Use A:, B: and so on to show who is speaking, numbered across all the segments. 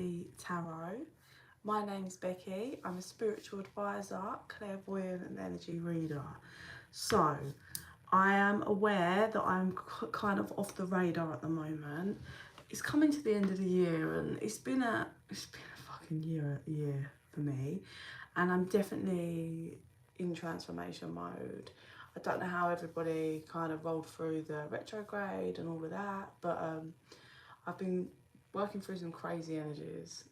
A: Becky Tarot. My name's Becky. I'm a spiritual advisor, clairvoyant and energy reader. So I am aware that I'm kind of off the radar at the moment. It's coming to the end of the year and it's been a fucking year for me, and I'm definitely in transformation mode. I don't know how everybody kind of rolled through the retrograde and all of that, but I've been working through some crazy energies.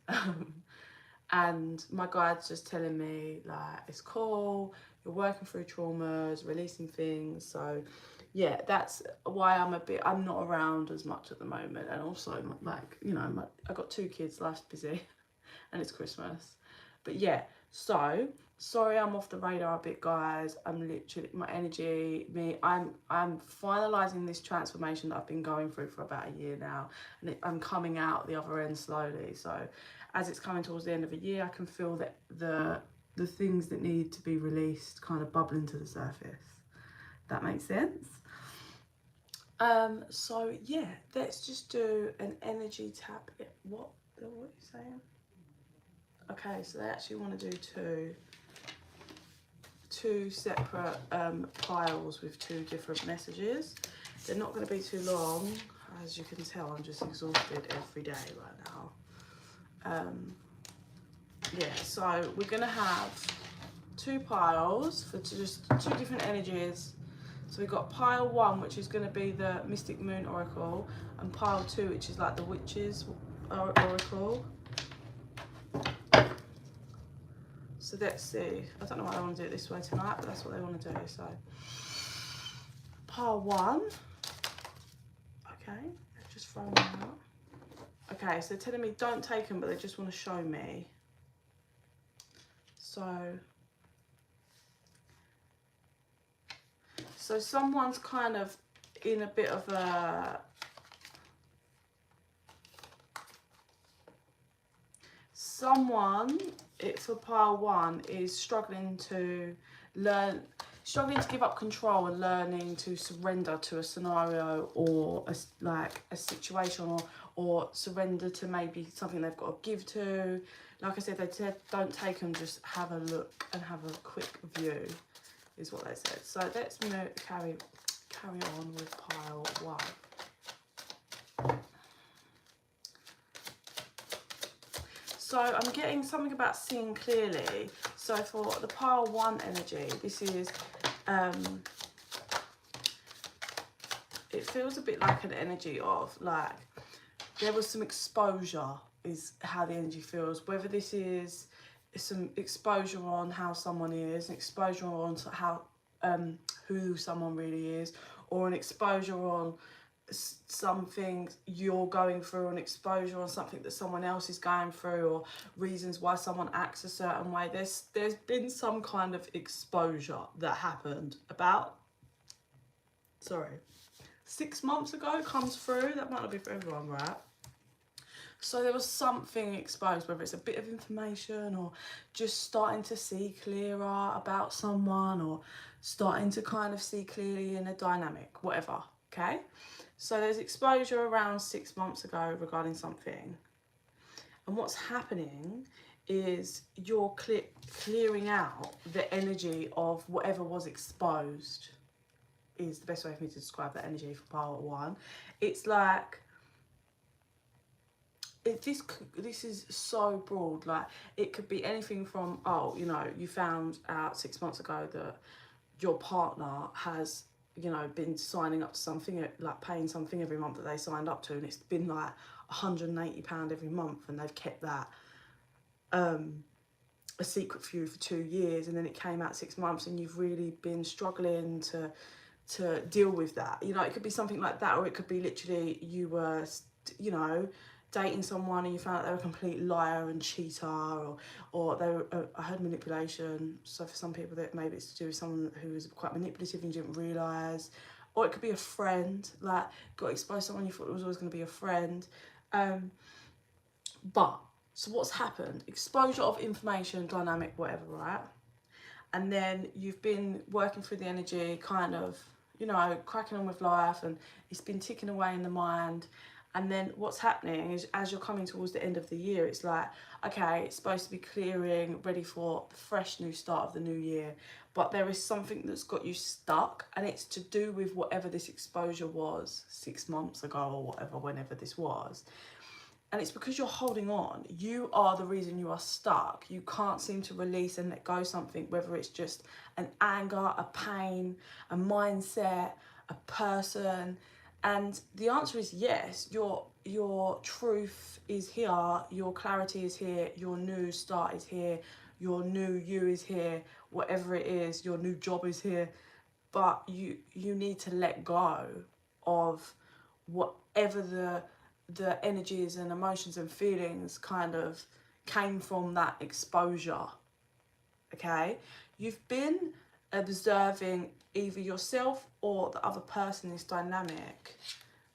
A: And my guide's just telling me, like, it's cool, you're working through traumas, releasing things. So yeah, that's why I'm not around as much at the moment. And also, like, you know, I got 2 kids, life's busy, and it's Christmas. But yeah, so sorry I'm off the radar a bit, guys. I'm literally, my energy, I'm finalising this transformation that I've been going through for about a year now, and I'm coming out the other end slowly. So as it's coming towards the end of the year, I can feel that the things that need to be released kind of bubbling to the surface. That makes sense. So yeah, let's just do an energy tap. What are you saying? Okay, so they actually want to do two separate piles with 2 different messages. They're not going to be too long. As you can tell, I'm just exhausted every day right now. Yeah, so we're going to have 2 piles for just 2 different energies. So we've got pile 1, which is going to be the Mystic Moon Oracle, and pile 2, which is like the Witches Oracle. So let's see. I don't know why I want to do it this way tonight, but that's what they want to do. So pile 1. Okay, let's just throw them out. Okay, so they're telling me don't take them, but they just want to show me. So someone's kind of in a bit of a... for pile 1 is struggling to give up control and learning to surrender to a scenario or a situation, or surrender to maybe something they've got to give to. Like I said, they said don't take them, just have a look and have a quick view is what they said. So let's carry on with pile 1. So I'm getting something about seeing clearly. So for the pile 1 energy, this is, it feels a bit like an energy of, like, there was some exposure is how the energy feels. Whether this is some exposure on how someone is, an exposure on how who someone really is, or an exposure on something you're going through, an exposure on something that someone else is going through, or reasons why someone acts a certain way. There's been some kind of exposure that happened about 6 months ago, comes through. That might not be for everyone, right? So there was something exposed, whether it's a bit of information or just starting to see clearer about someone, or starting to kind of see clearly in a dynamic, whatever, okay? So there's exposure around 6 months ago regarding something. And what's happening is you're clearing out the energy of whatever was exposed, is the best way for me to describe that energy for pile 1. It's like, this is so broad. Like, it could be anything from, oh, you know, you found out 6 months ago that your partner has, you know, been signing up to something, like paying something every month that they signed up to, and it's been like £180 every month, and they've kept that a secret for you for 2 years, and then it came out 6 months and you've really been struggling to deal with that. You know, it could be something like that, or it could be literally you were, you know, dating someone and you found out they were a complete liar and cheater, or they were, I heard manipulation. So for some people, that maybe it's to do with someone who was quite manipulative and you didn't realise. Or it could be a friend, like got exposed to someone you thought it was always going to be a friend. But so what's happened? Exposure of information, dynamic, whatever, right? And then you've been working through the energy, kind of, you know, cracking on with life, and it's been ticking away in the mind. And then what's happening is, as you're coming towards the end of the year, it's like, okay, it's supposed to be clearing, ready for the fresh new start of the new year. But there is something that's got you stuck, and it's to do with whatever this exposure was 6 months ago or whatever, whenever this was. And it's because you're holding on. You are the reason you are stuck. You can't seem to release and let go something, whether it's just an anger, a pain, a mindset, a person. And the answer is yes. Your truth is here. Your clarity is here. Your new start is here. Your new you is here. Whatever it is, your new job is here. But you need to let go of whatever the energies and emotions and feelings kind of came from that exposure. Okay, you've been observing either yourself or the other person, this dynamic,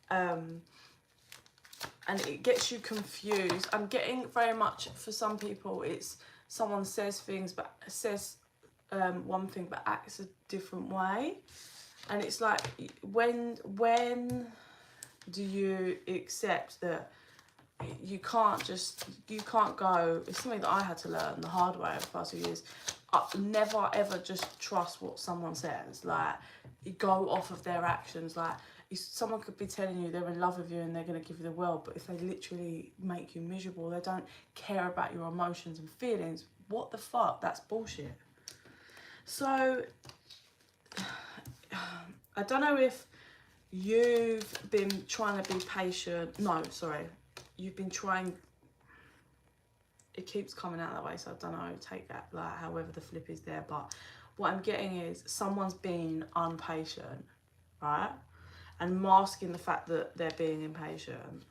A: and it gets you confused. I'm getting very much, for some people, it's someone says things but says one thing but acts a different way, and it's like, when do you accept that you can't go? It's something that I had to learn the hard way over the past few years. Never ever just trust what someone says. Like, you go off of their actions. Like, someone could be telling you they're in love with you and they're going to give you the world, but if they literally make you miserable, they don't care about your emotions and feelings, what the fuck? That's bullshit. So I don't know if you've been trying to be patient. No, sorry. You've been trying. It keeps coming out that way, so I don't know. Take that, like, however the flip is there. But what I'm getting is someone's been impatient, right? And masking the fact that they're being impatient.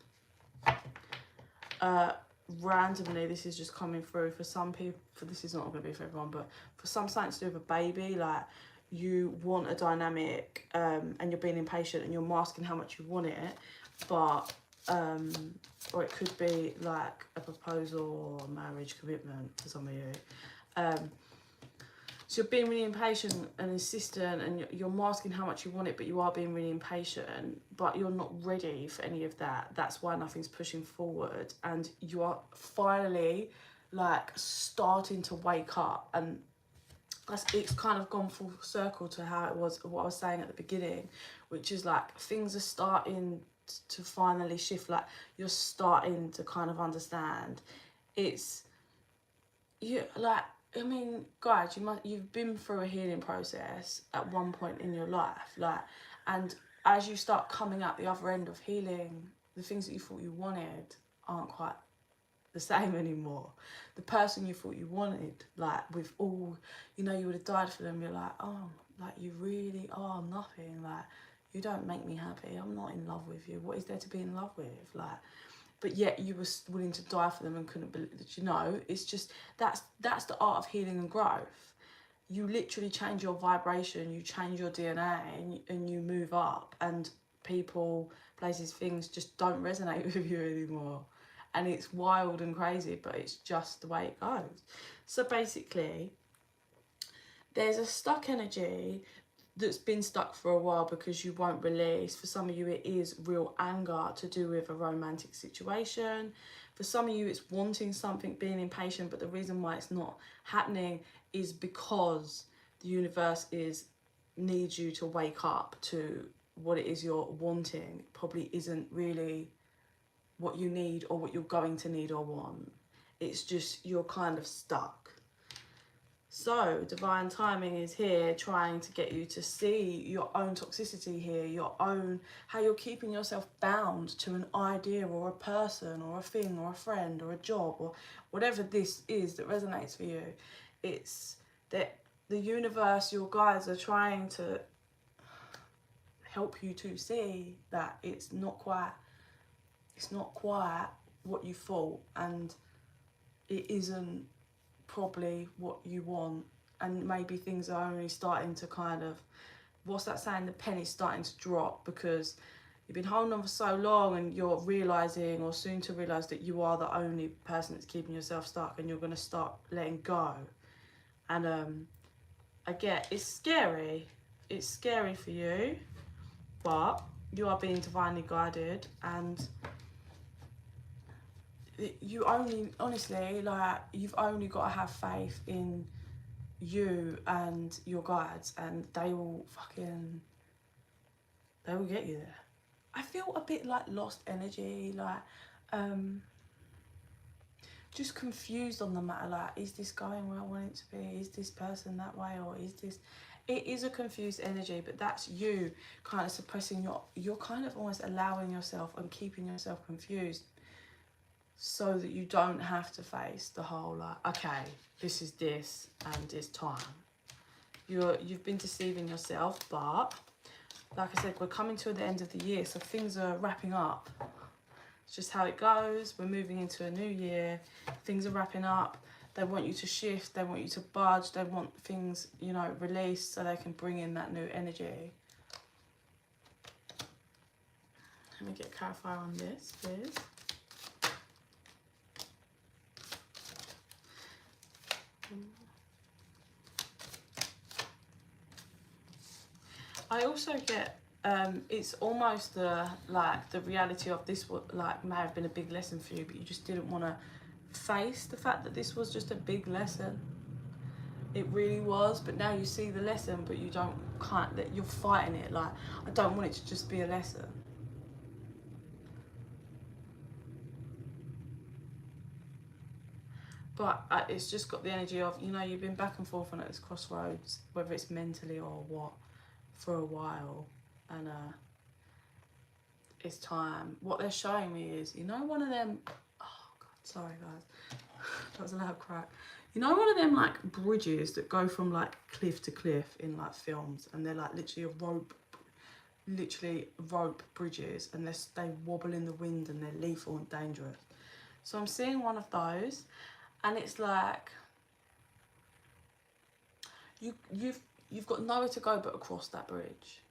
A: Randomly, this is just coming through for some people. This is not going to be for everyone, but for some, something to do with a baby, like, you want a dynamic, and you're being impatient and you're masking how much you want it, but or it could be like a proposal or a marriage commitment for some of you. So you're being really impatient and insistent, and you're masking how much you want it, but you are being really impatient, but you're not ready for any of that. That's why nothing's pushing forward, and you are finally, like, starting to wake up. And it's kind of gone full circle to how it was, what I was saying at the beginning, which is like, things are starting to finally shift. Like, you're starting to kind of understand. It's, you, like, I mean, guys, you've been through a healing process at one point in your life, like, and as you start coming out the other end of healing, the things that you thought you wanted aren't quite the same anymore. The person you thought you wanted, like, with all, you know, you would have died for them, you're like, oh, like, you really are nothing. Like, you don't make me happy. I'm not in love with you. What is there to be in love with? Like, but yet you were willing to die for them and couldn't believe that, you know. It's just, that's the art of healing and growth. You literally change your vibration, you change your DNA, and you move up, and people, places, things just don't resonate with you anymore. And it's wild and crazy, but it's just the way it goes. So basically, there's a stuck energy that's been stuck for a while because you won't release. For some of you, it is real anger to do with a romantic situation. For some of you, it's wanting something, being impatient, but the reason why it's not happening is because the universe needs you to wake up to what it is you're wanting. It probably isn't really what you need or what you're going to need or want. It's just, you're kind of stuck. So divine timing is here, trying to get you to see your own toxicity here, your own, how you're keeping yourself bound to an idea or a person or a thing or a friend or a job or whatever this is that resonates for you. It's that the universe, your guides, are trying to help you to see that it's not quite what you thought, and it isn't probably what you want, and maybe things are only starting to kind of, what's that saying, the penny's starting to drop, because you've been holding on for so long and you're realising, or soon to realise, that you are the only person that's keeping yourself stuck, and you're going to start letting go. And I get, it's scary for you, but you are being divinely guided, and you only, honestly, like, you've only got to have faith in you and your guides, and they will get you there. I feel a bit like lost energy, like just confused on the matter, like, is this going where I want it to be? Is this person that way? Or is this... It is a confused energy, but that's you kind of suppressing you're kind of almost allowing yourself and keeping yourself confused, so that you don't have to face the whole, like, okay, this is this and it's time. You've been deceiving yourself, but like I said, we're coming to the end of the year, so things are wrapping up. It's just how it goes. We're moving into a new year. Things are wrapping up. They want you to shift. They want you to budge. They want things, you know, released so they can bring in that new energy. Let me get a clarifier on this, please. I also get, it's almost the reality of this, like, may have been a big lesson for you, but you just didn't want to face the fact that this was just a big lesson. It really was, but now you see the lesson, but you you're fighting it. Like, I don't want it to just be a lesson. But it's just got the energy of, you know, you've been back and forth on at this crossroads, whether it's mentally or what, for a while, and it's time. What they're showing me is, you know, one of them, oh god, sorry guys, that was a loud crack. You know, one of them, like, bridges that go from, like, cliff to cliff in, like, films, and they're, like, literally rope bridges, and they wobble in the wind, and they're lethal and dangerous. So I'm seeing one of those, and it's like, you've got nowhere to go but across that bridge,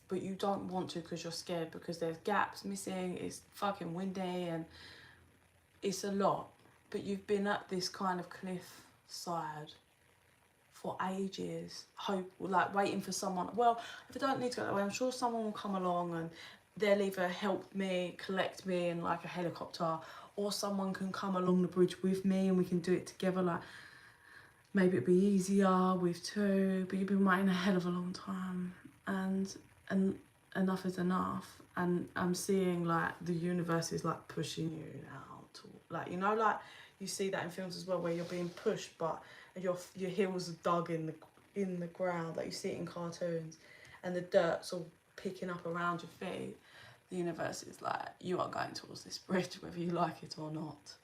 A: but you don't want to because you're scared, because there's gaps missing, it's fucking windy, and it's a lot. But you've been at this kind of cliff side for ages, waiting for someone. Well, if I don't need to go that way, I'm sure someone will come along and they'll either help me, collect me in, like, a helicopter, or someone can come along the bridge with me and we can do it together. Like, maybe it'd be easier with two, but you've been waiting a hell of a long time, and enough is enough. And I'm seeing, like, the universe is, like, pushing you out, like, you know, like, you see that in films as well, where you're being pushed, but your heels are dug in the ground, like you see it in cartoons, and the dirt's all picking up around your feet. The universe is like, you are going towards this bridge, whether you like it or not.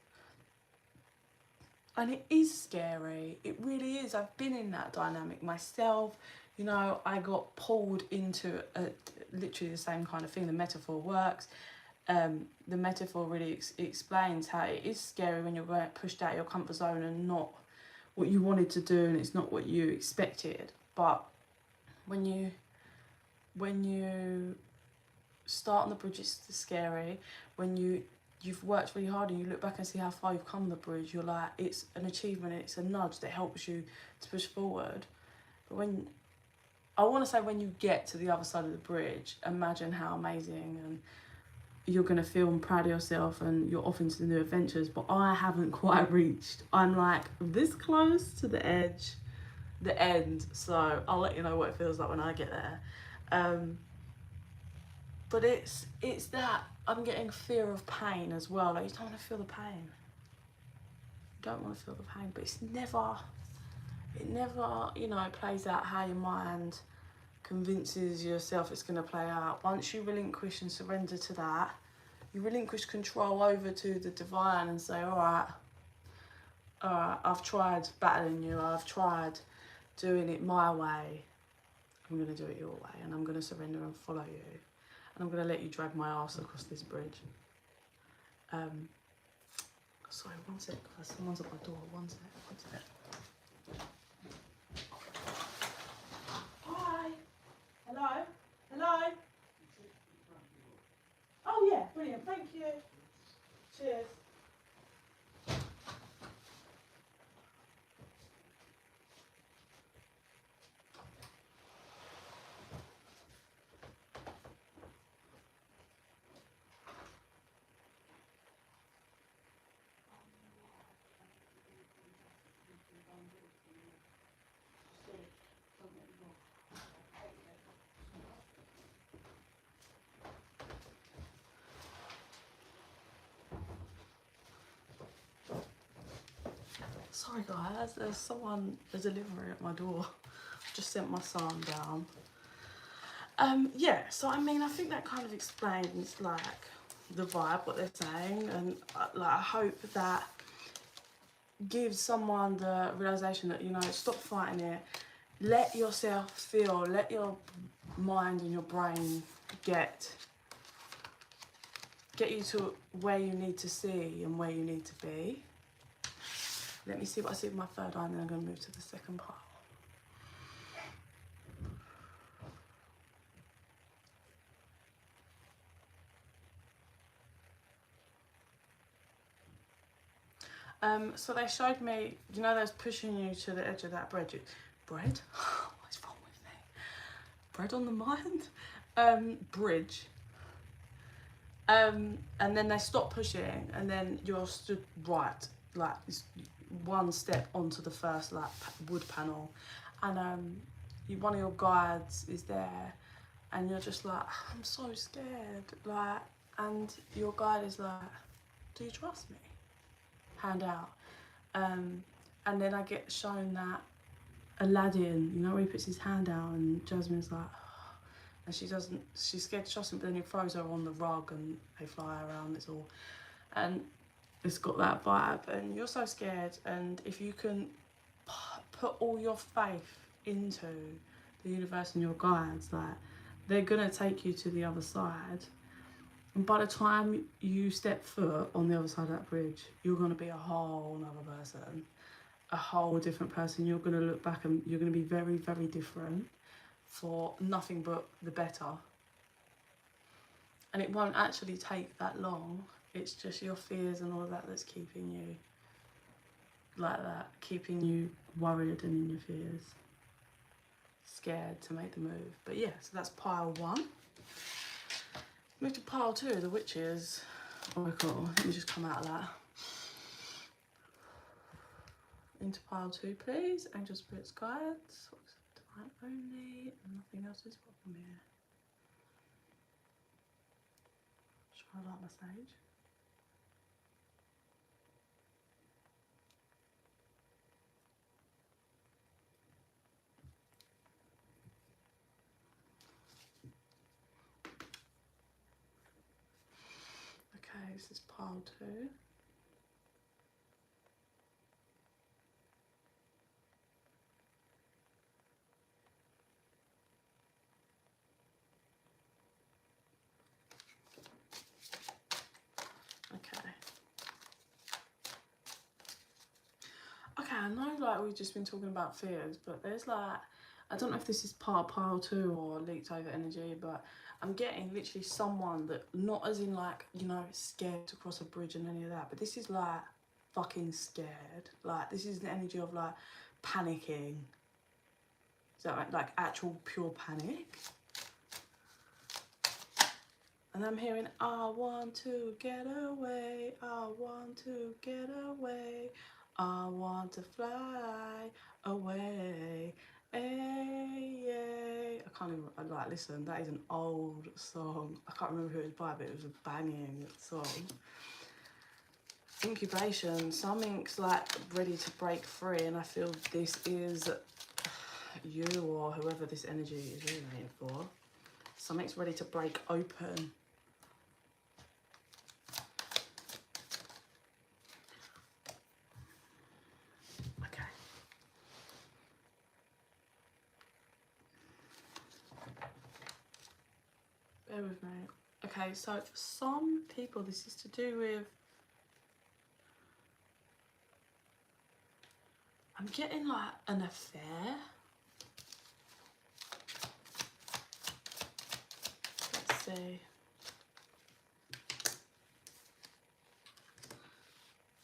A: And it is scary, it really is. I've been in that dynamic myself. You know, I got pulled into literally the same kind of thing. The metaphor works. The metaphor really explains how it is scary when you're pushed out of your comfort zone and not what you wanted to do, and it's not what you expected. But when you start on the bridge, it's scary. When you've worked really hard and you look back and see how far you've come on the bridge, you're like, it's an achievement, it's a nudge that helps you to push forward. But when you get to the other side of the bridge, imagine how amazing and you're going to feel and proud of yourself, and you're off into the new adventures. But I haven't quite reached. I'm like this close to the edge, the end, so I'll let you know what it feels like when I get there. But it's that I'm getting fear of pain as well. Like, you don't want to feel the pain. You don't want to feel the pain, but it never, you know, plays out how your mind convinces yourself it's going to play out. Once you relinquish and surrender to that, you relinquish control over to the divine and say, all right, I've tried battling you, I've tried doing it my way, I'm going to do it your way, and I'm going to surrender and follow you, and I'm going to let you drag my ass across this bridge. Sorry, one sec, guys, someone's at my door, one sec. Hi. Hello? Oh yeah, brilliant, thank you. Cheers. Sorry guys, there's a delivery at my door. Just sent my son down. Yeah, so I mean, I think that kind of explains like the vibe, what they're saying, and like I hope that gives someone the realization that, you know, stop fighting it, let yourself feel, let your mind and your brain get you to where you need to see and where you need to be. Let me see what I see with my third eye, and then I'm going to move to the second part. So they showed me, you know, those pushing you to the edge of that bread. Bread? What's wrong with me? Bread on the mind? Bridge. And then they stop pushing, and then you're stood right, like one step onto the first like wood panel, and one of your guides is there, and you're just like, I'm so scared, like, and your guide is like, do you trust me? Hand out. And then I get shown that Aladdin, you know, where he puts his hand out and Jasmine's like, oh, and she's scared to trust him, but then he throws her on the rug and they fly around, it's all, and it's got that vibe, and you're so scared, and if you can put all your faith into the universe and your guides, like, they're gonna take you to the other side. And by the time you step foot on the other side of that bridge, you're going to be a whole other person, a whole different person. You're going to look back and you're going to be very, very different for nothing but the better. And it won't actually take that long. It's just your fears and all of that that's keeping you like that, keeping you worried and in your fears, scared to make the move. But yeah, so that's pile one. Move to pile two, the witches oracle. Let me just come out of that. Into pile two, please. Angel, spirits, guides. Divine only. Nothing else is welcome here. Try to light my sage. Okay, this is pile two. Okay, I know like we've just been talking about fears, but there's like, I don't know if this is part of pile two or leaked over energy, but I'm getting literally someone that, not as in like, you know, scared to cross a bridge and any of that, but this is like fucking scared. Like, this is the energy of like panicking. Is that like actual pure panic? And I'm hearing, I want to get away, I want to get away, I want to fly away, ay. I can't even, like, listen, that is an old song. I can't remember who it was by, but it was a banging song. Incubation, something's like ready to break free, and I feel this is you or whoever this energy is resonating for. Something's ready to break open. Bear with me. Okay, so for some people this is to do with, I'm getting like an affair. Let's see.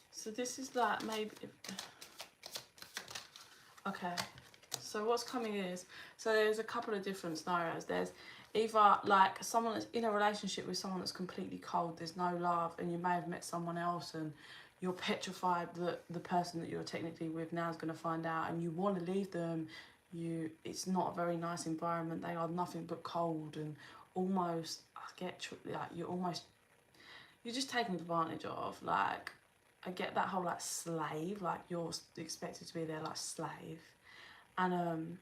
A: So this is like maybe, okay, so what's coming is, so there's a couple of different scenarios. There's either like someone that's in a relationship with someone that's completely cold, there's no love, and you may have met someone else and you're petrified that the person that you're technically with now is going to find out, and you want to leave them. It's not a very nice environment. They are nothing but cold, and almost, I get like you're just taken advantage of. Like, I get that whole like slave, like you're expected to be there like slave. And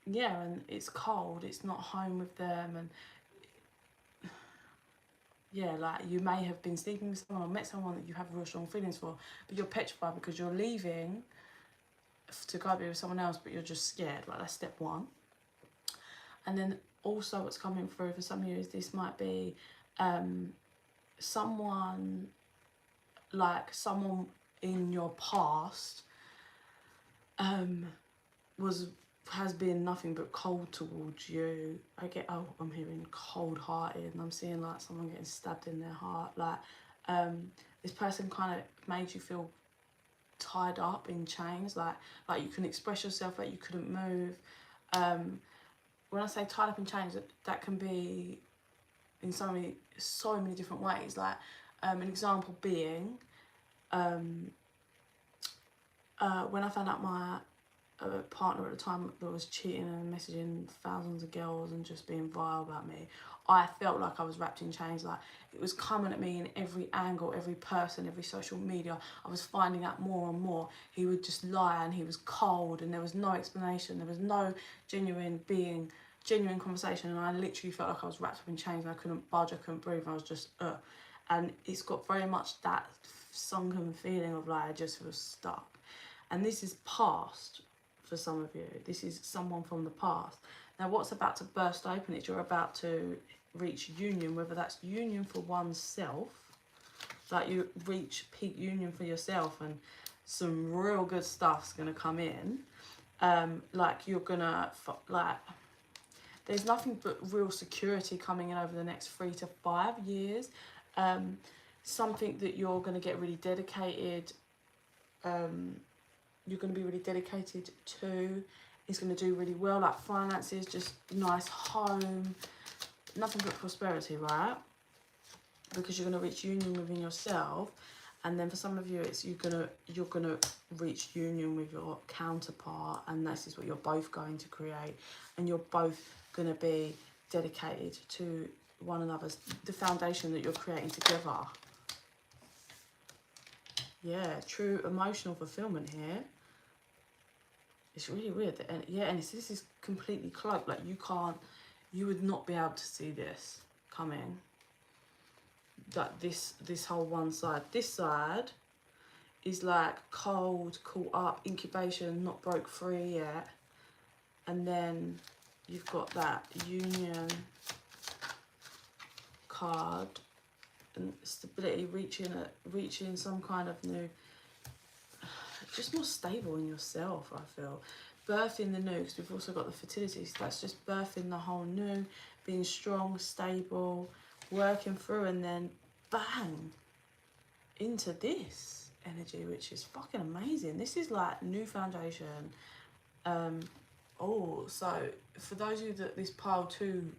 A: yeah, and it's cold, it's not home with them, and yeah, like you may have been sleeping with someone or met someone that you have real strong feelings for, but you're petrified because you're leaving to go be with someone else, but you're just scared. Like, that's step one. And then also what's coming through for some of you is this might be someone, like someone in your past has been nothing but cold towards you. I'm hearing cold-hearted, and I'm seeing like someone getting stabbed in their heart. Like this person kind of made you feel tied up in chains, like you couldn't express yourself, like you couldn't move. When I say tied up in chains, that can be in so many different ways. Like an example being when I found out my partner at the time that was cheating and messaging thousands of girls and just being vile about me, I felt like I was wrapped in chains. Like it was coming at me in every angle, every person, every social media. I was finding out more and more. He would just lie, and he was cold, and there was no explanation. There was no genuine conversation, and I literally felt like I was wrapped up in chains, and I couldn't budge, I couldn't breathe, and I was just and it's got very much that sunken feeling of like I just feel stuck. And this is past for some of you. This is someone from the past. Now what's about to burst open is you're about to reach union, whether that's union for oneself, like you reach peak union for yourself, and some real good stuff's gonna come in. Like you're gonna there's nothing but real security coming in over the next 3 to 5 years. Something that you're going to get really dedicated, you're going to be really dedicated to, is going to do really well, like finances, just nice home, nothing but prosperity, right? Because you're going to reach union within yourself. And then for some of you, it's you're gonna reach union with your counterpart, and this is what you're both going to create, and you're both gonna be dedicated to one another's, the foundation that you're creating together. Yeah, true emotional fulfillment here. It's really weird, and yeah, and this is completely cloaked. Like you would not be able to see this coming. Like this whole one side. This side is like cold, caught up, incubation, not broke free yet. And then you've got that union card and stability, reaching some kind of new, just more stable in yourself, I feel. Birthing the new, because we've also got the fertility, so that's just birthing the whole new, being strong, stable, working through, and then bang into this energy, which is fucking amazing. This is like new foundation. So for those of you that this pile 2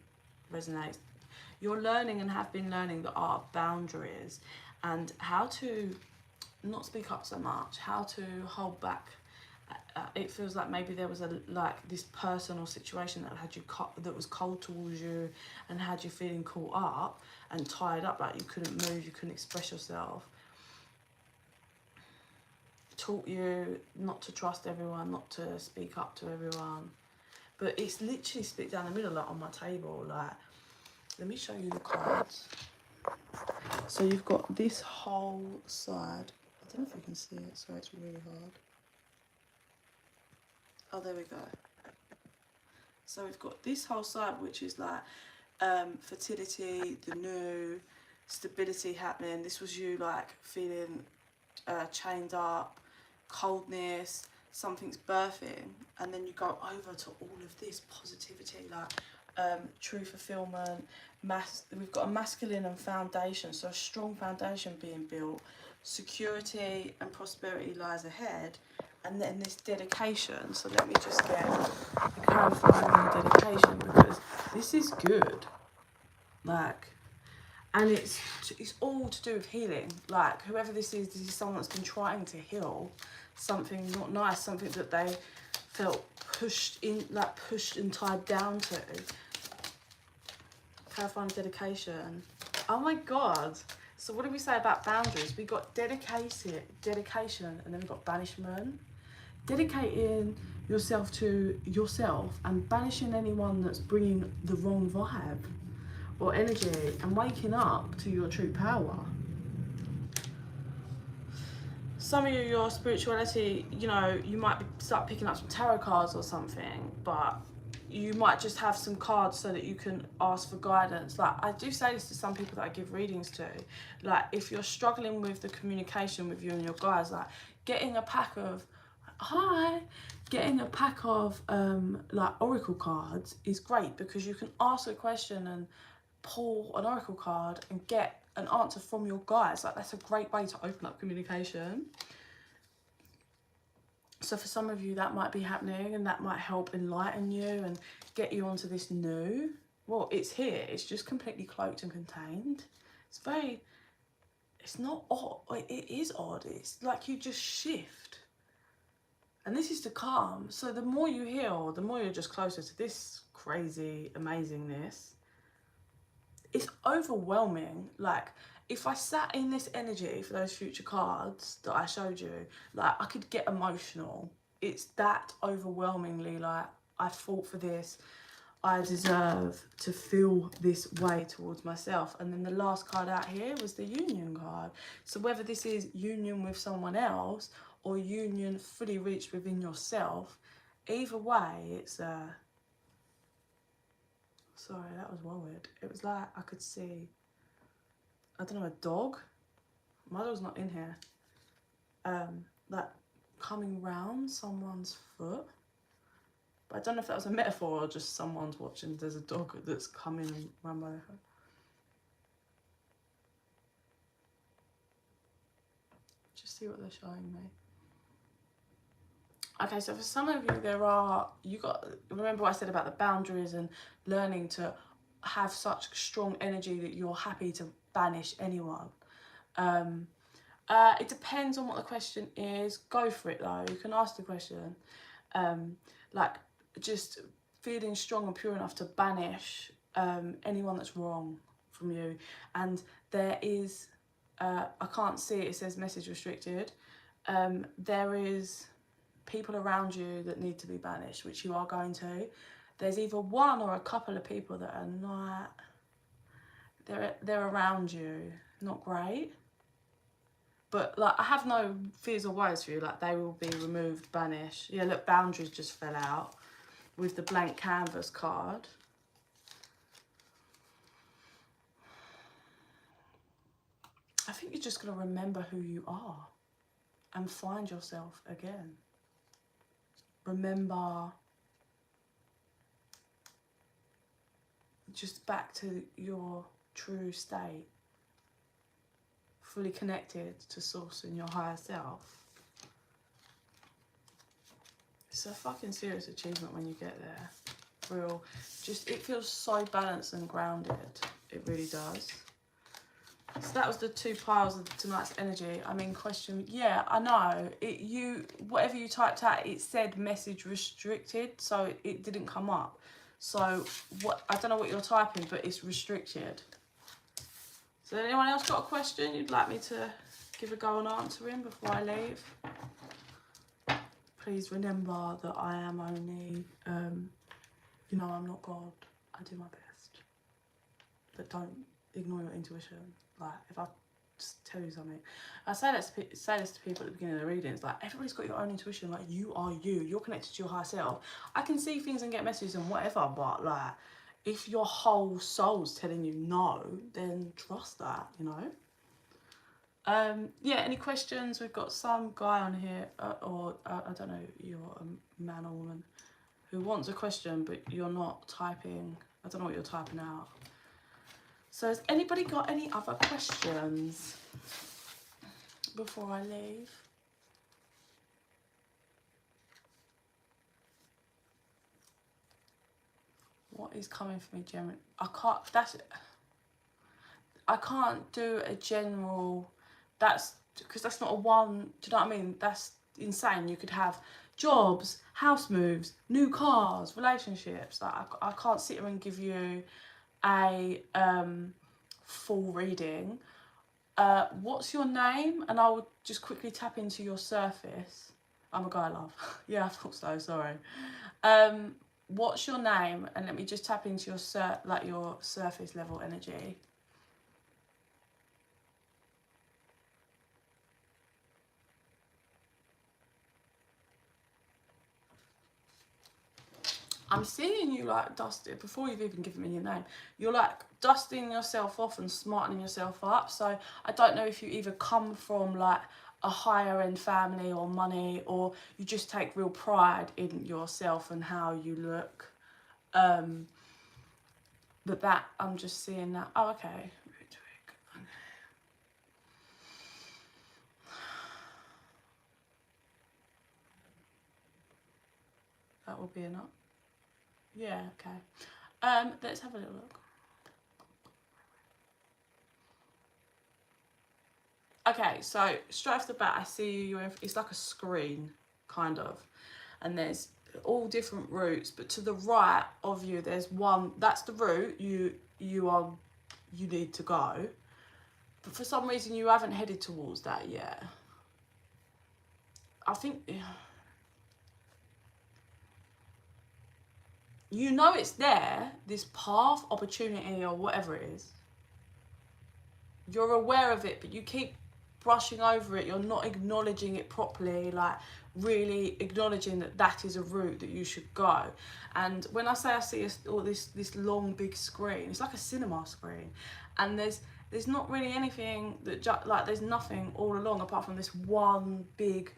A: resonates, you're learning and have been learning the art of boundaries, and how to not speak up so much, how to hold back. It feels like maybe there was this person or situation that had you that was cold towards you and had you feeling caught up and tied up, like you couldn't move, you couldn't express yourself. Taught you not to trust everyone, not to speak up to everyone. But it's literally split down the middle, like on my table. Like, let me show you the cards. So you've got this whole side. I don't know if you can see it, so it's really hard. Oh, there we go. So we've got this whole side, which is like fertility, the new, stability happening. This was you like feeling chained up, coldness, something's birthing. And then you go over to all of this positivity, like true fulfillment. We've got a masculine and foundation, so a strong foundation being built. Security and prosperity lies ahead. And then this dedication, so let me just get a clarifying on the dedication, because this is good. Like, and it's all to do with healing. Like, whoever this is someone that's been trying to heal something not nice, something that they felt pushed and tied down to. Clarifying dedication. Oh my God. So what did we say about boundaries? We got dedication, and then we got banishment. Dedicating yourself to yourself and banishing anyone that's bringing the wrong vibe or energy, and waking up to your true power. Some of you, your spirituality, you know, you might start picking up some tarot cards or something, but you might just have some cards so that you can ask for guidance. Like, I do say this to some people that I give readings to. Like, if you're struggling with the communication with you and your guides, like, getting a pack of, getting a pack of like oracle cards is great, because you can ask a question and pull an oracle card and get an answer from your guides. Like, that's a great way to open up communication. So for some of you, that might be happening, and that might help enlighten you and get you onto this new, well, it's here, it's just completely cloaked and contained. It's not odd, it is odd, it's like you just shift. And this is to calm. So the more you heal, the more you're just closer to this crazy amazingness. It's overwhelming. Like, if I sat in this energy for those future cards that I showed you, like, I could get emotional. It's that overwhelmingly, like, I fought for this. I deserve to feel this way towards myself. And then the last card out here was the union card. So whether this is union with someone else or union fully reached within yourself, either way, it's sorry, that was weird. It was like I could see, I don't know, a dog. My dog's not in here. Like coming round someone's foot. But I don't know if that was a metaphor or just someone's watching. There's a dog that's coming round by their foot. Just see what they're showing me. Okay, so for some of you, remember what I said about the boundaries and learning to have such strong energy that you're happy to banish anyone. It depends on what the question is. Go for it though. You can ask the question. Like, just feeling strong and pure enough to banish anyone that's wrong from you. And there is, I can't see it, it says message restricted. There is people around you that need to be banished, which you are going to. There's either one or a couple of people that are not, they're around you, not great. But like, I have no fears or worries for you. Like, they will be removed, banished. Yeah, look, boundaries just fell out with the blank canvas card. I think you're just going to remember who you are and find yourself again. Remember just back to your true state, fully connected to source and your higher self. It's a fucking serious achievement when you get there. Real, just, it feels so balanced and grounded. It really does. So that was the 2 piles of tonight's energy. I mean, question, yeah, I know. Whatever you typed out, it said message restricted, so it didn't come up. So I don't know what you're typing, but it's restricted. So anyone else got a question you'd like me to give a go on answering before I leave? Please remember that I am only, you know, I'm not God. I do my best. But don't ignore your intuition. Like, if I just tell you something, I say this to people at the beginning of the readings, like, everybody's got your own intuition. Like, you are you. You're connected to your higher self. I can see things and get messages and whatever, but like, if your whole soul's telling you no, then trust that, you know. Yeah, any questions? We've got some guy on here, or I don't know, you're a man or woman who wants a question, but you're not typing. I don't know what you're typing out. So has anybody got any other questions before I leave? What is coming for me generally? I can't do a general, because that's not a one, do you know what I mean? That's insane. You could have jobs, house moves, new cars, relationships. Like, I can't sit here and give you a full reading. What's your name? And I will just quickly tap into your surface. I'm a guy, love. Yeah, I thought so, sorry. What's your name? And let me just tap into your your surface level energy. I'm seeing you like dusting, before you've even given me your name, you're like dusting yourself off and smartening yourself up. So I don't know if you either come from like a higher end family or money, or you just take real pride in yourself and how you look. But that, I'm just seeing that. Oh, okay. That will be enough. Yeah, okay. Let's have a little look. Okay, so straight off the bat, I see you. It's like a screen, kind of, and there's all different routes. But to the right of you, there's one. That's the route you need to go. But for some reason, you haven't headed towards that yet. I think you know it's there. This path, opportunity, or whatever it is. You're aware of it, but you keep brushing over it. You're not acknowledging it properly, like really acknowledging that that is a route that you should go. And when I say I see this long big screen, it's like a cinema screen, and there's not really anything that like there's nothing all along apart from this one big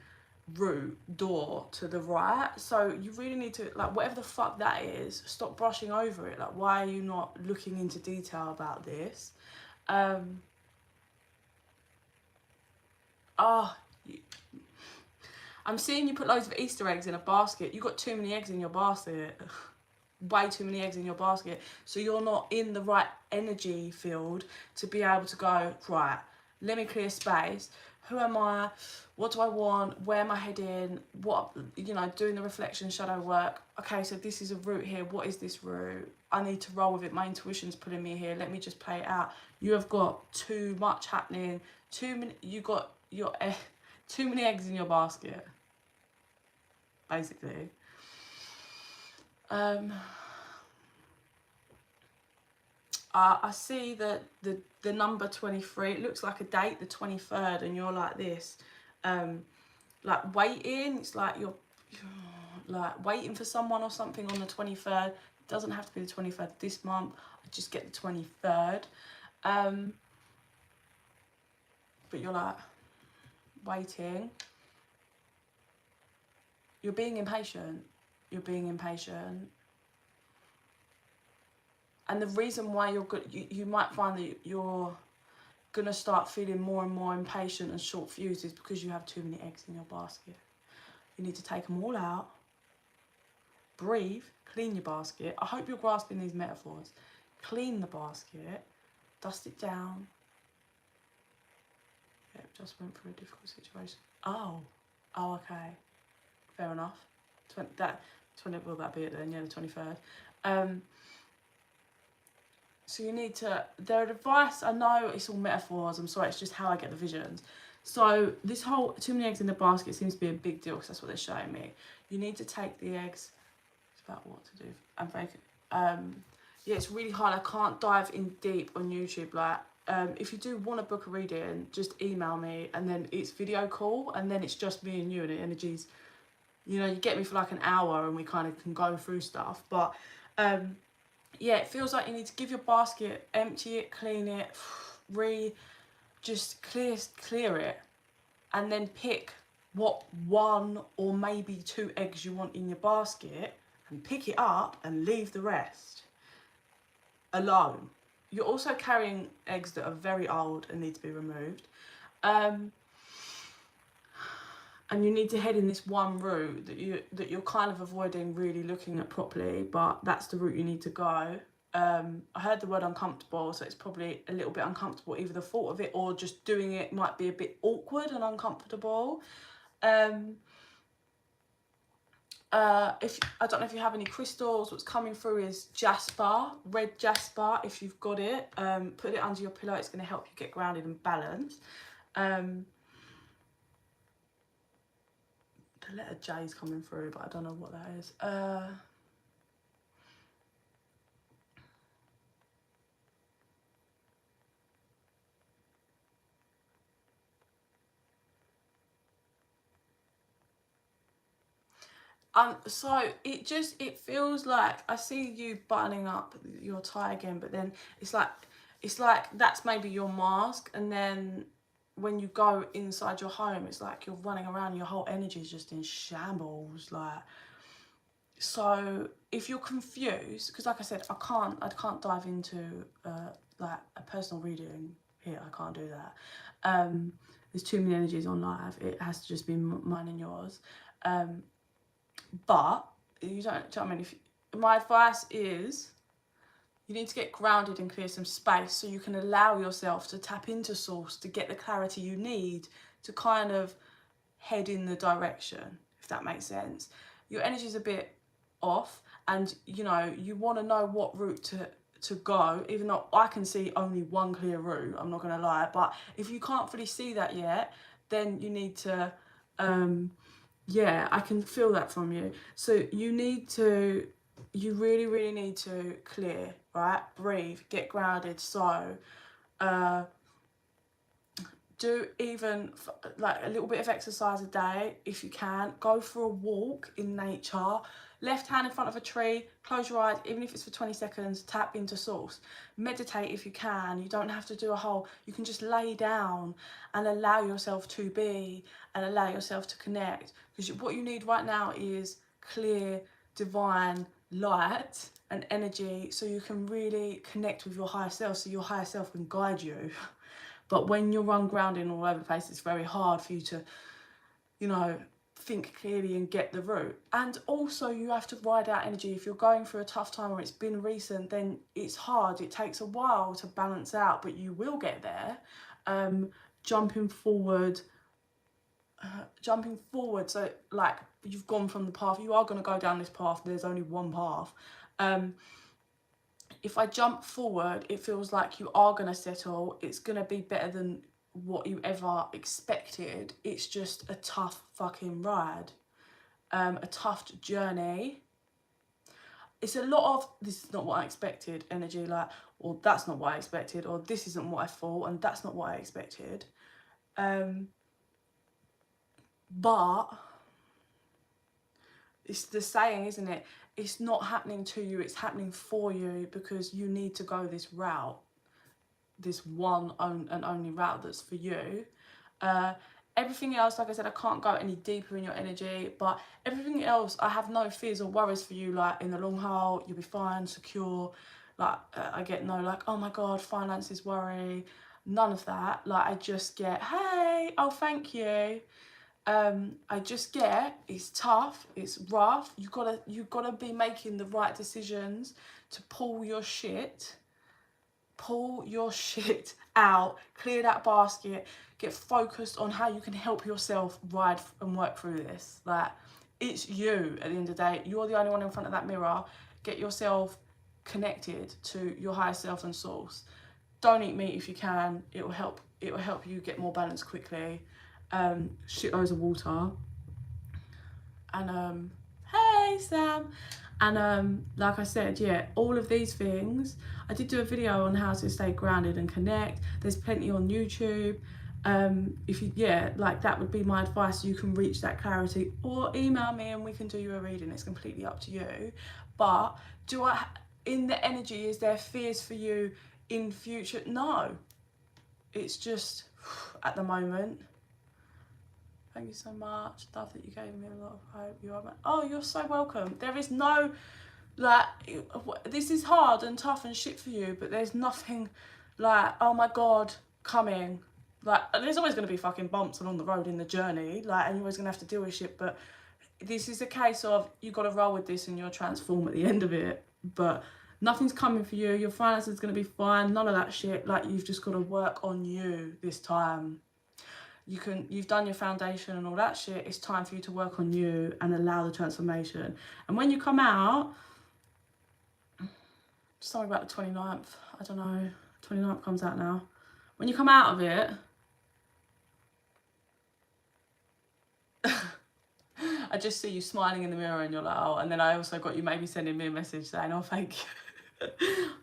A: route door to the right. So you really need to, like, whatever the fuck that is, stop brushing over it. Like, why are you not looking into detail about this? I'm seeing you put loads of Easter eggs in a basket. You got too many eggs in your basket. Way too many eggs in your basket. So you're not in the right energy field to be able to go, right, let me clear space. Who am I? What do I want? Where am I heading? What, you know, doing the reflection shadow work. Okay, so this is a route here. What is this route? I need to roll with it. My intuition's pulling me here. Let me just play it out. You have got too much happening. You got your too many eggs in your basket, basically. I see that the number 23, it looks like a date, the 23rd, and you're like this, like waiting. It's like you're like waiting for someone or something on the 23rd. It doesn't have to be the 23rd this month. I just get the 23rd. But you're like waiting. You're being impatient. You're being impatient. And the reason why you're good, you might find that you're gonna start feeling more and more impatient and short fused is because you have too many eggs in your basket. You need to take them all out, breathe, clean your basket. I hope you're grasping these metaphors. Clean the basket, dust it down. Yep, just went through a difficult situation. Oh, okay, fair enough. Will that be it then? Yeah, the 23rd. So you need to, their advice, I know it's all metaphors, I'm sorry, it's just how I get the visions. So this whole too many eggs in the basket seems to be a big deal because that's what they're showing me. You need to take the eggs, it's about what to do, and bake it. Yeah, it's really hard. I can't dive in deep on YouTube. Like, if you do want to book a reading, just email me, and then it's video call, and then it's just me and you, and the energies, you know, you get me for like an hour and we kind of can go through stuff. But yeah, it feels like you need to give your basket, empty it, clean it, just clear it, and then pick what 1 or maybe 2 eggs you want in your basket, and pick it up and leave the rest alone. You're also carrying eggs that are very old and need to be removed. And you need to head in this one route that you're kind of avoiding really looking at properly, but that's the route you need to go. I heard the word uncomfortable, so it's probably a little bit uncomfortable. Either the thought of it or just doing it might be a bit awkward and uncomfortable. if I don't know if you have any crystals, what's coming through is jasper, red jasper. If you've got it, put it under your pillow. It's going to help you get grounded and balanced. The letter J is coming through, but I don't know what that is. So it feels like I see you buttoning up your tie again, but then it's like that's maybe your mask, and then when you go inside your home, it's like you're running around, your whole energy is just in shambles. Like, so if you're confused, because like I said, I can't dive into like a personal reading here. I can't do that. There's too many energies on live. It has to just be mine and yours. But you don't. Do you know what I mean? My advice is, you need to get grounded and clear some space so you can allow yourself to tap into source to get the clarity you need to kind of head in the direction, if that makes sense. Your energy's a bit off, and you know, you want to know what route to go, even though I can see only one clear route, I'm not gonna lie. But if you can't fully see that yet, then you need to yeah, I can feel that from you. So you really need to clear, right? Breathe, get grounded. So do even like a little bit of exercise a day if you can. Go for a walk in nature. Left hand in front of a tree, close your eyes, even if it's for 20 seconds, tap into source. Meditate if you can. You don't have to do a whole, you can just lay down and allow yourself to be and allow yourself to connect. Because what you need right now is clear, divine light and energy, so you can really connect with your higher self, so your higher self can guide you. But when you're ungrounded all over the place, it's very hard for you to, you know, think clearly and get the route. And also you have to ride out energy. If you're going through a tough time or it's been recent, then it's hard. It takes a while to balance out, but you will get there. Jumping forward. So like you've gone from the path, you are going to go down this path. There's only one path. If I jump forward, it feels like you are going to settle. It's going to be better than what you ever expected. It's just a tough fucking ride, a tough journey. It's a lot of, this is not what I expected energy, like, or that's not what I expected, or this isn't what I thought, and that's not what I expected. But it's the saying, isn't it? It's not happening to you, it's happening for you, because you need to go this route, this one and only route that's for you. Everything else, like I said, I can't go any deeper in your energy, but everything else, I have no fears or worries for you. Like, in the long haul, you'll be fine, secure. Like, I get no, like, oh my God, finances worry. None of that. Like, I just get, hey, oh, thank you. I just get, it's tough, it's rough. You gotta be making the right decisions to pull your shit out, clear that basket, get focused on how you can help yourself ride and work through this. Like, it's you at the end of the day. You're the only one in front of that mirror. Get yourself connected to your higher self and source. Don't eat meat if you can. It will help you get more balance quickly. Shitloads of water. And hey Sam. And like I said, yeah, all of these things, I did do a video on how to stay grounded and connect. There's plenty on YouTube. If you, yeah, like, that would be my advice. You can reach that clarity, or email me and we can do you a reading. It's completely up to you. But in the energy, is there fears for you in future? No, it's just at the moment. Thank you so much. Love that you gave me a lot of hope. You are, oh, you're so welcome. There is no, like, this is hard and tough and shit for you, but there's nothing like, oh my God, coming. Like, there's always going to be fucking bumps along the road in the journey, like, and you're always going to have to deal with shit, but this is a case of, you got to roll with this and you'll transform at the end of it. But nothing's coming for you. Your finances is going to be fine. None of that shit. Like, you've just got to work on you this time. you've done your foundation and all that shit. It's time for you to work on you and allow the transformation. And when you come out, something about the 29th, I don't know, 29th comes out now. When you come out of it, I just see you smiling in the mirror and you're like, oh, and then I also got you maybe sending me a message saying, oh, thank you.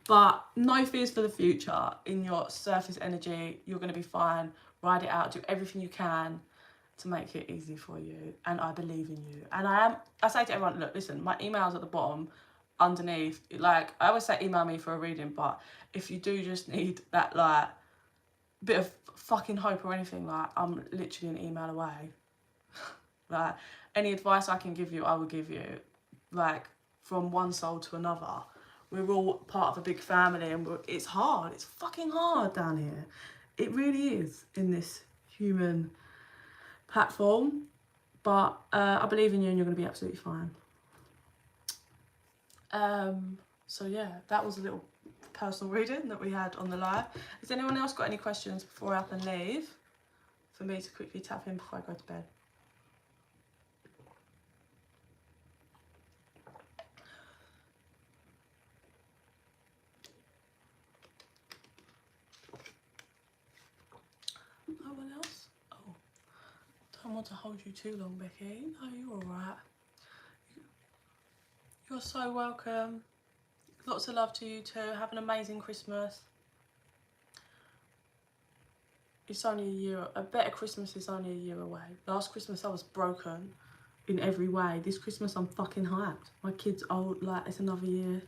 A: But no fears for the future. In your surface energy, you're going to be fine. Ride it out. Do everything you can to make it easy for you. And I believe in you. And I say to everyone, look, listen, my email's at the bottom, underneath. Like, I always say email me for a reading, but if you do just need that, like, bit of fucking hope or anything, like, I'm literally an email away. Like, any advice I can give you, I will give you. Like, from one soul to another. We're all part of a big family, and it's hard. It's fucking hard down here. It really is in this human platform. But I believe in you, and you're going to be absolutely fine. So yeah, that was a little personal reading that we had on the live. Has anyone else got any questions before I up and leave? For me to quickly tap in before I go to bed. No one else? Oh, don't want to hold you too long, Becky. No, you're all right. You're so welcome. Lots of love to you too. Have an amazing Christmas. It's only a year. A better Christmas is only a year away. Last Christmas I was broken in every way. This Christmas I'm fucking hyped. My kids old, like, it's another year.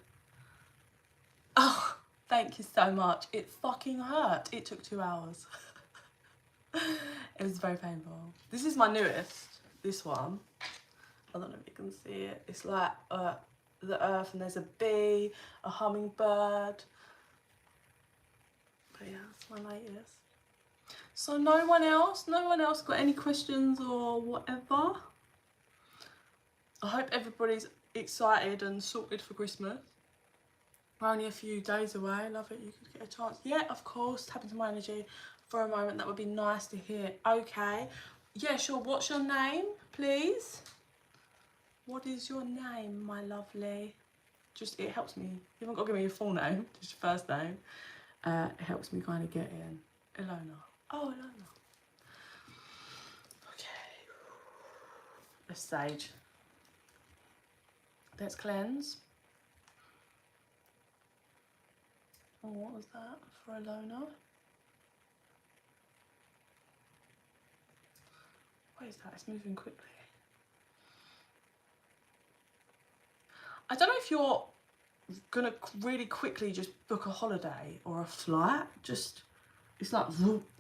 A: Oh, thank you so much. It fucking hurt. It took 2 hours. It was very painful. This is my newest, this one. I don't know if you can see it. It's like the earth, and there's a bee, a hummingbird. But yeah, that's my latest. So no one else got any questions or whatever? I hope everybody's excited and sorted for Christmas. We're only a few days away. Love it. You could get a chance. Yeah, of course. Tap into my energy for a moment. That would be nice to hear. Okay. Yeah, sure. What's your name, please? What is your name, my lovely? Just, it helps me. You haven't got to give me your full name, just your first name. It helps me kind of get in. Ilona. Oh, Ilona. Okay. Let's sage. Let's cleanse. Oh, what was that for Ilona? What is that? It's moving quickly. I don't know if you're gonna really quickly just book a holiday or a flight. Just, it's like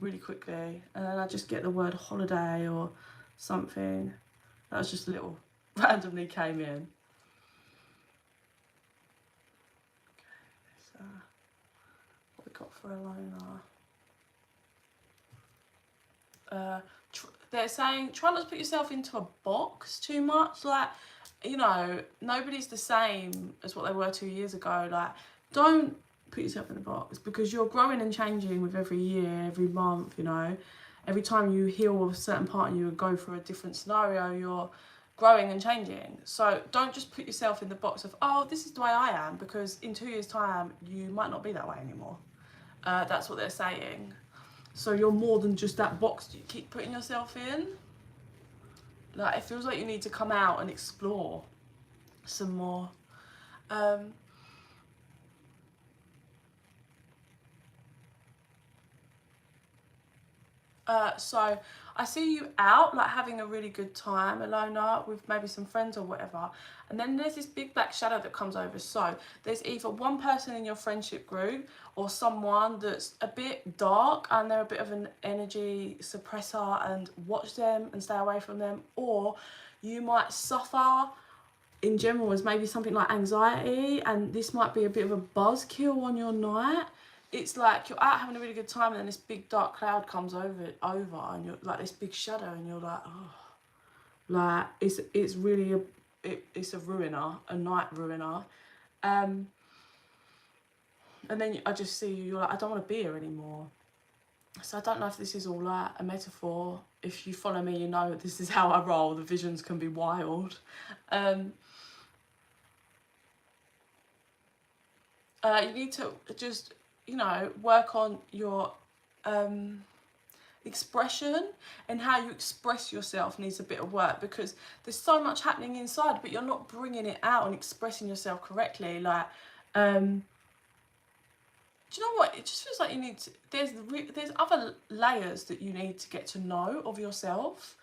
A: really quickly, and then I just get the word holiday or something. That was just a little randomly came in. Okay, so what we got for Ilona? They're saying try not to put yourself into a box too much. Like, you know, nobody's the same as what they were 2 years ago. Like, don't put yourself in a box, because you're growing and changing with every year, every month, you know. Every time you heal a certain part and you go through a different scenario, you're growing and changing. So don't just put yourself in the box of, oh, this is the way I am, because in 2 years' time, you might not be that way anymore. That's what they're saying. So you're more than just that box you keep putting yourself in. Like, it feels like you need to come out and explore some more. So I see you out, like, having a really good time, Ilona, with maybe some friends or whatever. And then there's this big black shadow that comes over. So there's either one person in your friendship group or someone that's a bit dark and they're a bit of an energy suppressor, and watch them and stay away from them. Or you might suffer in general as maybe something like anxiety, and this might be a bit of a buzzkill on your night. It's like you're out having a really good time, and then this big dark cloud comes over, and you're like this big shadow, and you're like, oh, like it's really it's a ruiner, a night ruiner. And then I just see you, you're like, I don't want to be here anymore. So I don't know if this is all like a metaphor. If you follow me, you know this is how I roll. The visions can be wild. You need to just, you know, work on your expression, and how you express yourself needs a bit of work, because there's so much happening inside, but you're not bringing it out and expressing yourself correctly. Like, do you know what? It just feels like you need to, there's other layers that you need to get to know of yourself,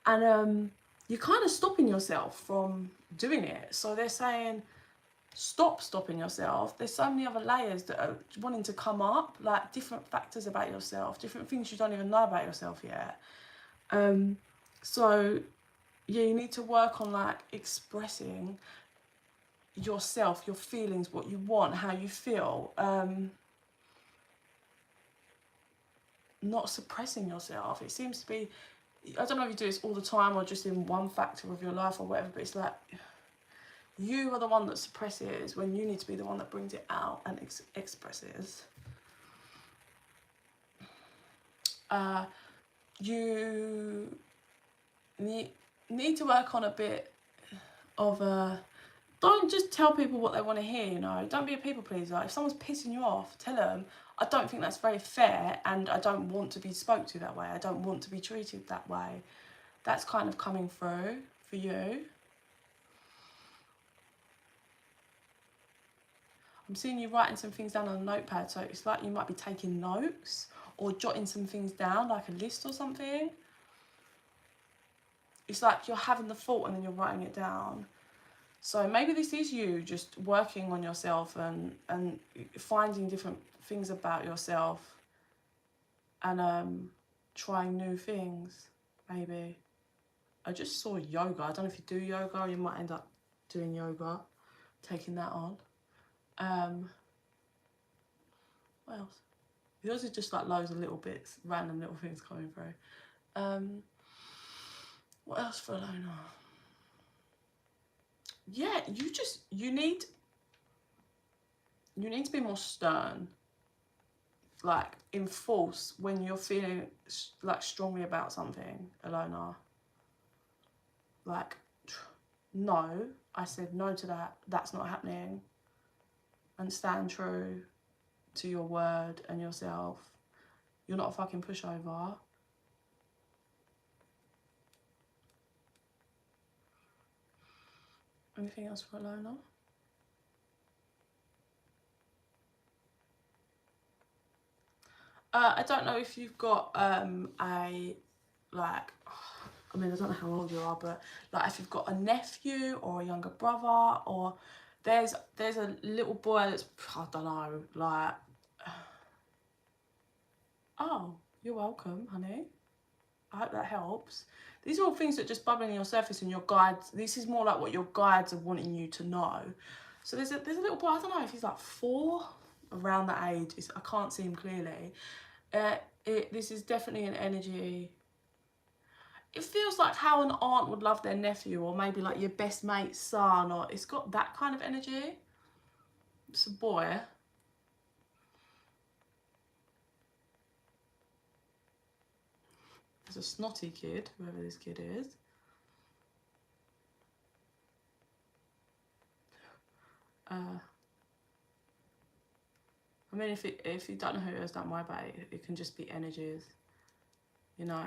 A: and you're kind of stopping yourself from doing it. So they're saying, stop stopping yourself. There's so many other layers that are wanting to come up, like different factors about yourself, different things you don't even know about yourself yet. So yeah, you need to work on like expressing yourself, your feelings, what you want, how you feel. Not suppressing yourself. It seems to be, I don't know if you do this all the time or just in one factor of your life or whatever, but it's like you are the one that suppresses when you need to be the one that brings it out and expresses. You need to work on a bit of a, don't just tell people what they want to hear, you know. Don't be a people pleaser. If someone's pissing you off, tell them, I don't think that's very fair, and I don't want to be spoke to that way. I don't want to be treated that way. That's kind of coming through for you. I'm seeing you writing some things down on a notepad, so it's like you might be taking notes or jotting some things down, like a list or something. It's like you're having the thought and then you're writing it down. So maybe this is you just working on yourself and finding different things about yourself and trying new things, maybe. I just saw yoga. I don't know if you do yoga, or you might end up doing yoga, taking that on. What else? Yours is just like loads of little bits, random little things coming through. What else for a loner? Yeah, you need to be more stern, like enforce when you're feeling like strongly about something, Alona. Like, no, I said no to that, that's not happening, and stand true to your word and yourself. You're not a fucking pushover. Anything else for Alona? I don't know if you've got a, like, I mean, I don't know how old you are, but like if you've got a nephew or a younger brother, or there's a little boy that's, I don't know, like, oh, you're welcome, honey. I hope that helps. These are all things that just bubbling in your surface, and your guides, this is more like what your guides are wanting you to know. So there's a little boy, I don't know if he's like 4, around that age. I can't see him clearly. This is definitely an energy. It feels like how an aunt would love their nephew, or maybe like your best mate's son, or it's got that kind of energy. It's a boy. It's a snotty kid, whoever this kid is. I mean, if you don't know who it is, don't worry about it. It can just be energies. You know,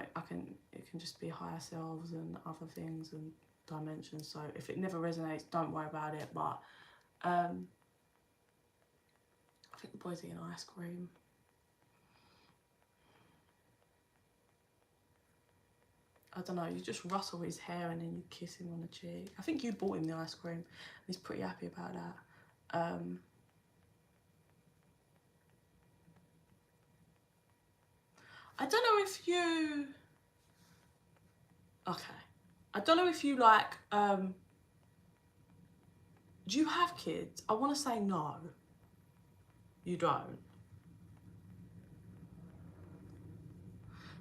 A: it can just be higher selves and other things and dimensions. So if it never resonates, don't worry about it. But I think the boy's eating ice cream. I don't know, you just rustle his hair and then you kiss him on the cheek. I think you bought him the ice cream and he's pretty happy about that. I don't know if you... Okay. I don't know if you like... do you have kids? I want to say no. You don't.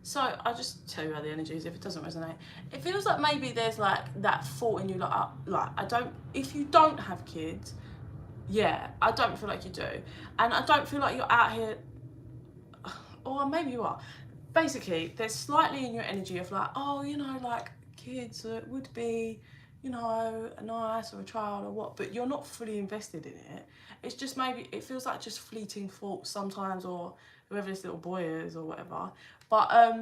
A: So I'll just tell you how the energy is if it doesn't resonate. It feels like maybe there's like that thought in you, like I don't, if you don't have kids, yeah, I don't feel like you do. And I don't feel like you're out here, or maybe you are. Basically, there's slightly in your energy of like, oh, you know, like kids would be, you know, nice, or a child or what, but you're not fully invested in it. It's just maybe, it feels like just fleeting thoughts sometimes, or whoever this little boy is or whatever. But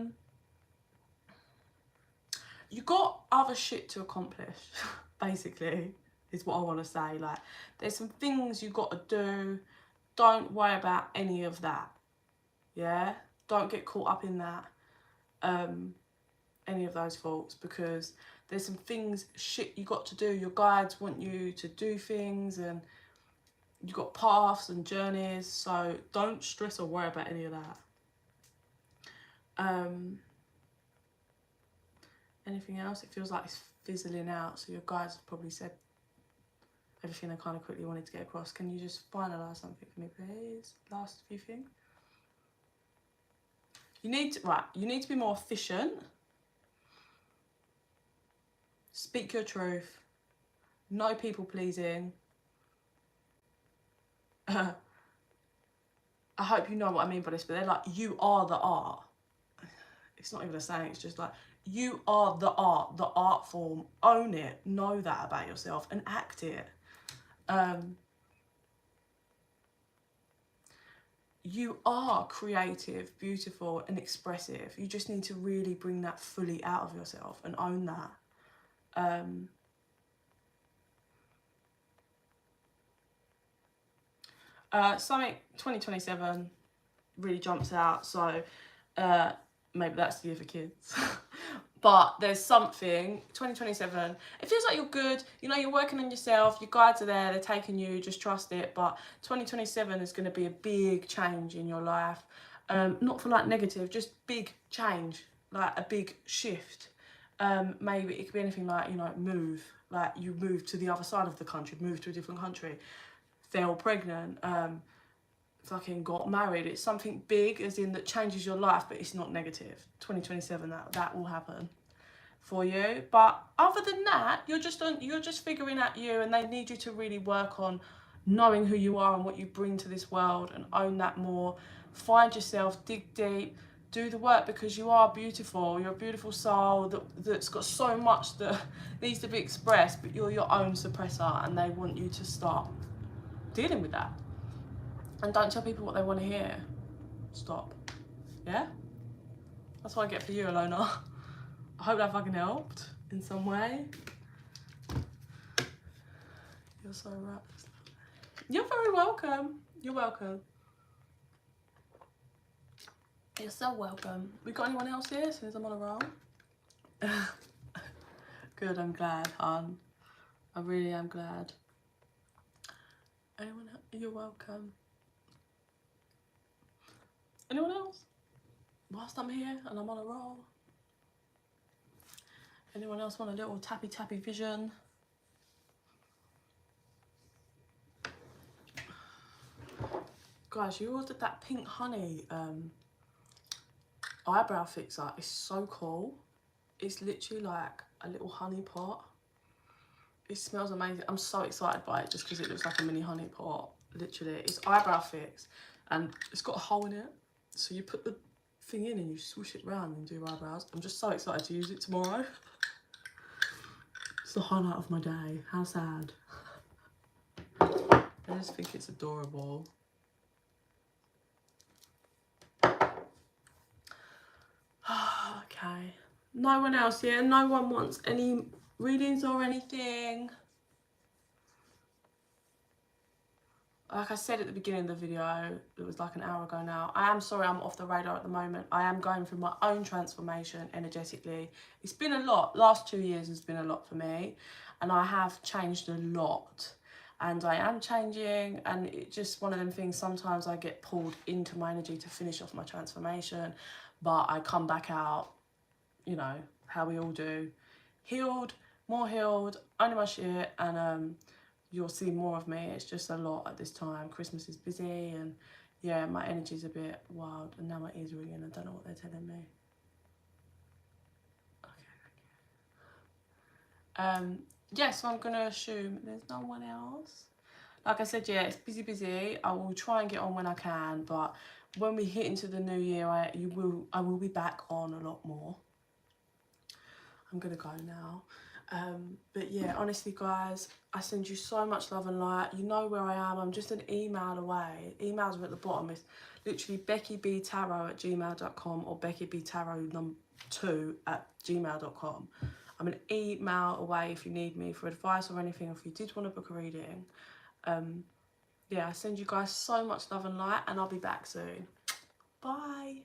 A: you got other shit to accomplish, basically, is what I want to say. Like, there's some things you got to do. Don't worry about any of that. Yeah? Don't get caught up in that. Any of those thoughts, because there's some things, shit you got to do. Your guides want you to do things, and you've got paths and journeys, so don't stress or worry about any of that. Anything else? It feels like it's fizzling out, so your guides have probably said everything they kind of quickly wanted to get across. Can you just finalise something for me, please? Last few things. You need to be more efficient. Speak your truth. No people pleasing. I hope you know what I mean by this, but they're like, you are the art. It's not even a saying, it's just like, you are the art form. Own it. Know that about yourself and act it. You are creative, beautiful and expressive. You just need to really bring that fully out of yourself and own that. Something 2027 really jumps out, so maybe that's the year for kids. But there's something, 2027, it feels like you're good, you know, you're working on yourself, your guides are there, they're taking you, just trust it. But 2027 is going to be a big change in your life. Not for like negative, just big change, like a big shift. Maybe it could be anything like, you know, move, like you move to the other side of the country, move to a different country, fell pregnant, fucking got married. It's something big, as in that changes your life, but it's not negative. 2027, that will happen for you. But other than that, you're just figuring out you, and they need you to really work on knowing who you are and what you bring to this world, and own that more. Find yourself, dig deep, do the work, because you are beautiful. You're a beautiful soul that's got so much that needs to be expressed, but you're your own suppressor, and they want you to start dealing with that. And don't tell people what they want to hear. Stop. Yeah? That's what I get for you, Alona. I hope that fucking helped in some way. You're so right. You're very welcome. You're welcome. You're so welcome. We got anyone else here since I'm on a roll? Good, I'm glad, hon. I really am glad. Anyone else? You're welcome. Anyone else? Whilst I'm here and I'm on a roll. Anyone else want a little tappy vision? Guys, you ordered that pink honey eyebrow fixer. It's so cool. It's literally like a little honey pot. It smells amazing. I'm so excited by it just because it looks like a mini honey pot. Literally, it's eyebrow fix, and it's got a hole in it. So you put the thing in and you swoosh it around and do your eyebrows. I'm just so excited to use it tomorrow. It's the highlight of my day. How sad. I just think it's adorable. Okay. No one else, yeah? No one wants any readings or anything? Like I said at the beginning of the video, it was like an hour ago now, I am sorry I'm off the radar at the moment. I am going through my own transformation energetically. It's been a lot. Last 2 years has been a lot for me, and I have changed a lot. And I am changing, and it's just one of them things. Sometimes I get pulled into my energy to finish off my transformation, but I come back out, you know, how we all do. Healed, more healed, owning my shit, and you'll see more of me. It's just a lot at this time. Christmas is busy, and yeah, my energy's a bit wild, and now my ears are ringing. I don't know what they're telling me. Okay, yeah, so I'm gonna assume there's no one else. Like I said, yeah, it's busy. I will try and get on when I can, but when we hit into the new year, I will be back on a lot more. I'm gonna go now. But yeah, honestly guys, I send you so much love and light. You know where I am. I'm just an email away. Emails are at the bottom. It's literally bekibtarot@gmail.com or bekibtarot2@gmail.com. I'm an email away if you need me for advice or anything, if you did want to book a reading. Yeah, I send you guys so much love and light, and I'll be back soon. Bye.